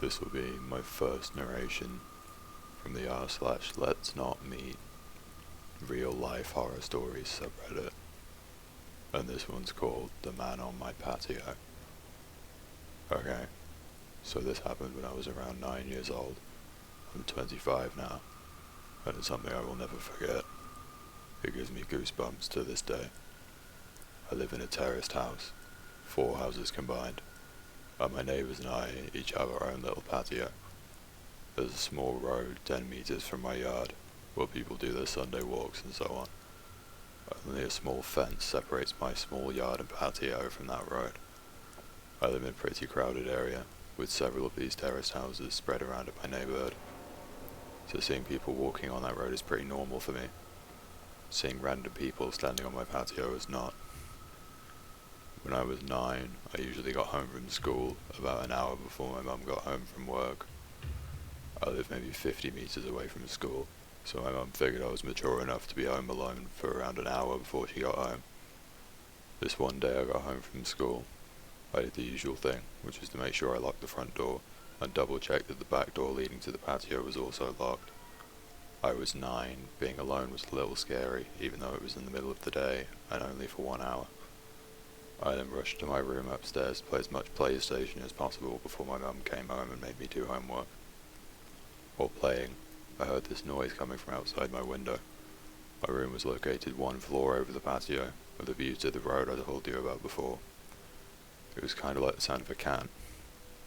This will be my first narration from the r/LetsNotMeet real life horror stories subreddit, and this one's called The Man on My Patio. Okay, so this happened when I was around 9 years old. I'm 25 now, and it's something I will never forget. It gives me goosebumps to this day. I live in a terraced house, 4 houses combined, and my neighbours and I each have our own little patio. There's a small road 10 metres from my yard, where people do their Sunday walks and so on. Only a small fence separates my small yard and patio from that road. I live in a pretty crowded area, with several of these terraced houses spread around in my neighbourhood. So seeing people walking on that road is pretty normal for me. Seeing random people standing on my patio is not. When I was 9, I usually got home from school about an hour before my mum got home from work. I live maybe 50 metres away from school, so my mum figured I was mature enough to be home alone for around an hour before she got home. This one day I got home from school. I did the usual thing, which was to make sure I locked the front door and double check that the back door leading to the patio was also locked. I was 9, being alone was a little scary, even though it was in the middle of the day and only for 1 hour. I then rushed to my room upstairs to play as much PlayStation as possible before my mum came home and made me do homework. While playing, I heard this noise coming from outside my window. My room was located 1 floor over the patio, with a view to the road I told you about before. It was kind of like the sound of a cat,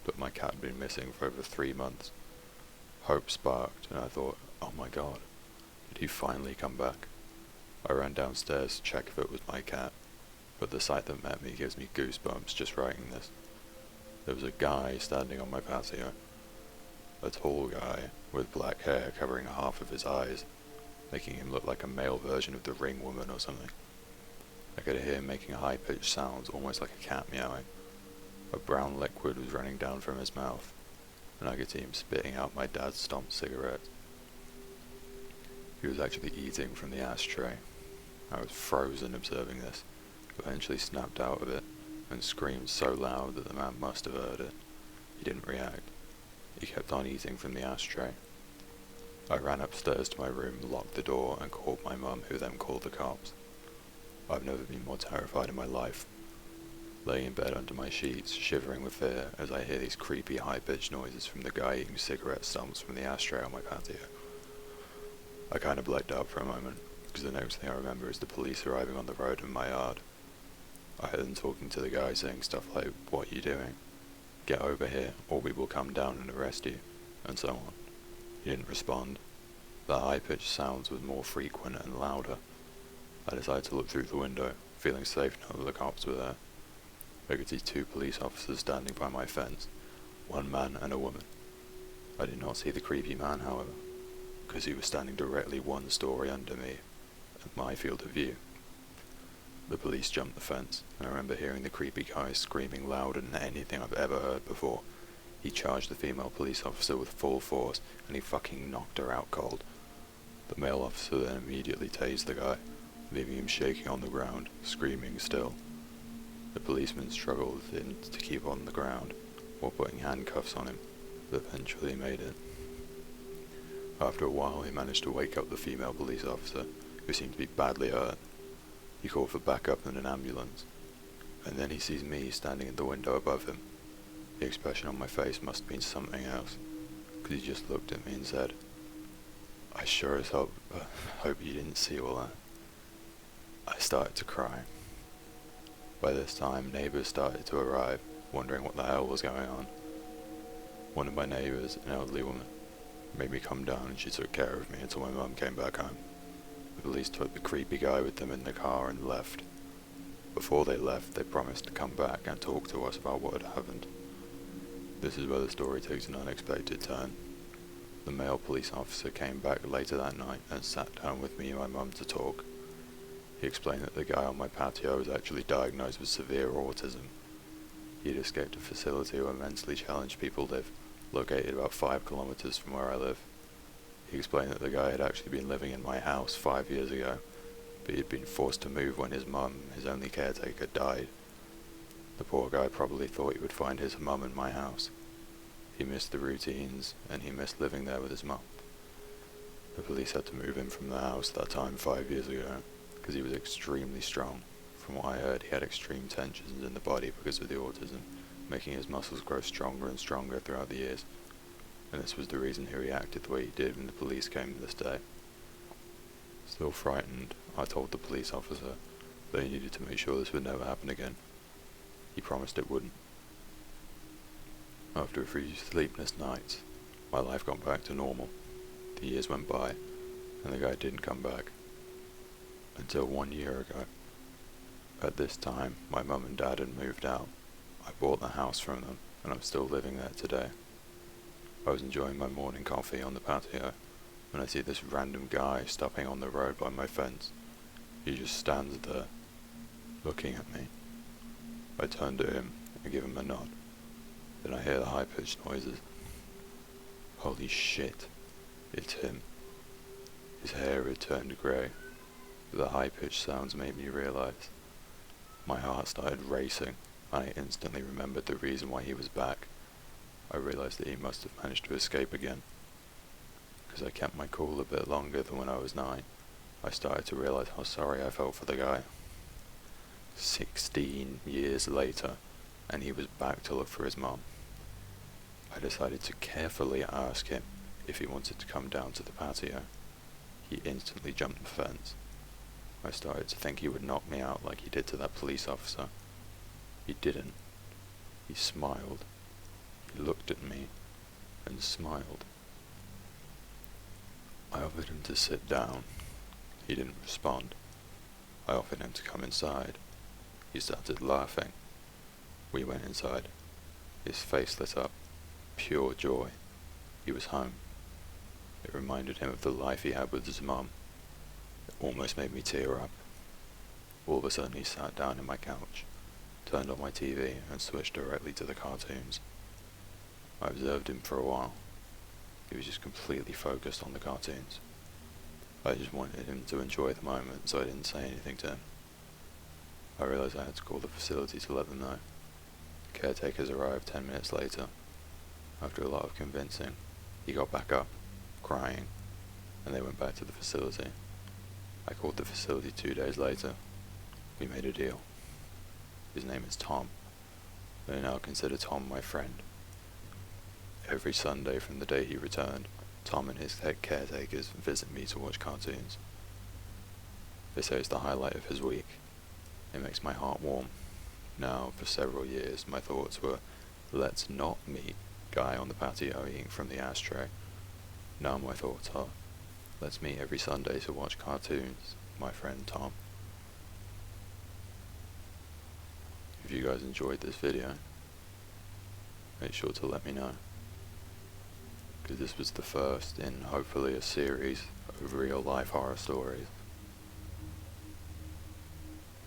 but my cat had been missing for over 3 months. Hope sparked, and I thought, oh my god, did he finally come back? I ran downstairs to check if it was my cat, but the sight that met me gives me goosebumps just writing this. There was a guy standing on my patio. A tall guy, with black hair covering half of his eyes, making him look like a male version of the Ring Woman or something. I could hear him making high-pitched sounds, almost like a cat meowing. A brown liquid was running down from his mouth, and I could see him spitting out my dad's stomped cigarettes. He was actually eating from the ashtray. I was frozen observing this, eventually snapped out of it, and screamed so loud that the man must have heard it. He didn't react. He kept on eating from the ashtray. I ran upstairs to my room, locked the door, and called my mum, who then called the cops. I've never been more terrified in my life. Laying in bed under my sheets, shivering with fear as I hear these creepy high-pitched noises from the guy eating cigarette stumps from the ashtray on my patio. I kind of blacked out for a moment, because the next thing I remember is the police arriving on the road in my yard. I heard them talking to the guy saying stuff like, "What are you doing? Get over here, or we will come down and arrest you," and so on. He didn't respond. The high-pitched sounds was more frequent and louder. I decided to look through the window, feeling safe now that the cops were there. I could see 2 police officers standing by my fence, 1 man and a woman. I did not see the creepy man, however, because he was standing directly 1 story under me, at my field of view. The police jumped the fence, and I remember hearing the creepy guy screaming louder than anything I've ever heard before. He charged the female police officer with full force, and he fucking knocked her out cold. The male officer then immediately tased the guy, leaving him shaking on the ground, screaming still. The policeman struggled to keep on the ground, while putting handcuffs on him, but eventually made it. After a while, he managed to wake up the female police officer, who seemed to be badly hurt. He called for backup and an ambulance, and then he sees me standing in the window above him. The expression on my face must have been something else, because he just looked at me and said, "I sure as hell hope you didn't see all that." I started to cry. By this time, neighbours started to arrive, wondering what the hell was going on. One of my neighbours, an elderly woman, made me come down, and she took care of me until my mum came back home. The police took the creepy guy with them in the car and left. Before they left, they promised to come back and talk to us about what had happened. This is where the story takes an unexpected turn. The male police officer came back later that night and sat down with me and my mum to talk. He explained that the guy on my patio was actually diagnosed with severe autism. He had escaped a facility where mentally challenged people live, located about 5 kilometers from where I live. He explained that the guy had actually been living in my house 5 years ago, but he had been forced to move when his mum, his only caretaker, died. The poor guy probably thought he would find his mum in my house. He missed the routines, and he missed living there with his mum. The police had to move him from the house that time 5 years ago, because he was extremely strong. From what I heard, he had extreme tensions in the body because of the autism, making his muscles grow stronger and stronger throughout the years. And this was the reason he reacted the way he did when the police came this day. Still frightened, I told the police officer that he needed to make sure this would never happen again. He promised it wouldn't. After a few sleepless nights, my life got back to normal. The years went by, and the guy didn't come back. Until 1 year ago. At this time, my mum and dad had moved out. I bought the house from them, and I'm still living there today. I was enjoying my morning coffee on the patio, when I see this random guy stopping on the road by my fence. He just stands there, looking at me. I turn to him and give him a nod. Then I hear the high-pitched noises. Holy shit, it's him. His hair had turned grey, but the high-pitched sounds made me realize. My heart started racing, and I instantly remembered the reason why he was back. I realized that he must have managed to escape again. Because I kept my cool a bit longer than when I was 9, I started to realize how sorry I felt for the guy. 16 years later, and he was back to look for his mom. I decided to carefully ask him if he wanted to come down to the patio. He instantly jumped the fence. I started to think he would knock me out like he did to that police officer. He didn't. He smiled. He looked at me and smiled. I offered him to sit down. He didn't respond. I offered him to come inside. He started laughing. We went inside. His face lit up. Pure joy. He was home. It reminded him of the life he had with his mum. It almost made me tear up. All of a sudden he sat down in my couch, turned on my TV and switched directly to the cartoons. I observed him for a while. He was just completely focused on the cartoons. I just wanted him to enjoy the moment, so I didn't say anything to him. I realized I had to call the facility to let them know. The caretakers arrived 10 minutes later. After a lot of convincing, he got back up, crying, and they went back to the facility. I called the facility 2 days later. We made a deal. His name is Tom. I now consider Tom my friend. Every Sunday from the day he returned, Tom and his caretakers visit me to watch cartoons. They say it's the highlight of his week. It makes my heart warm. Now, for several years, my thoughts were, let's not meet guy on the patio eating from the ashtray. Now my thoughts are, let's meet every Sunday to watch cartoons, my friend Tom. If you guys enjoyed this video, make sure to let me know, because this was the first in hopefully a series of real life horror stories.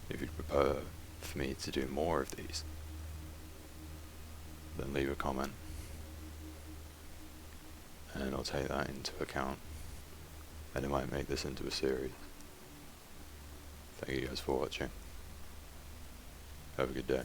If you'd prefer for me to do more of these, then leave a comment, and I'll take that into account, and I might make this into a series. Thank you guys for watching. Have a good day.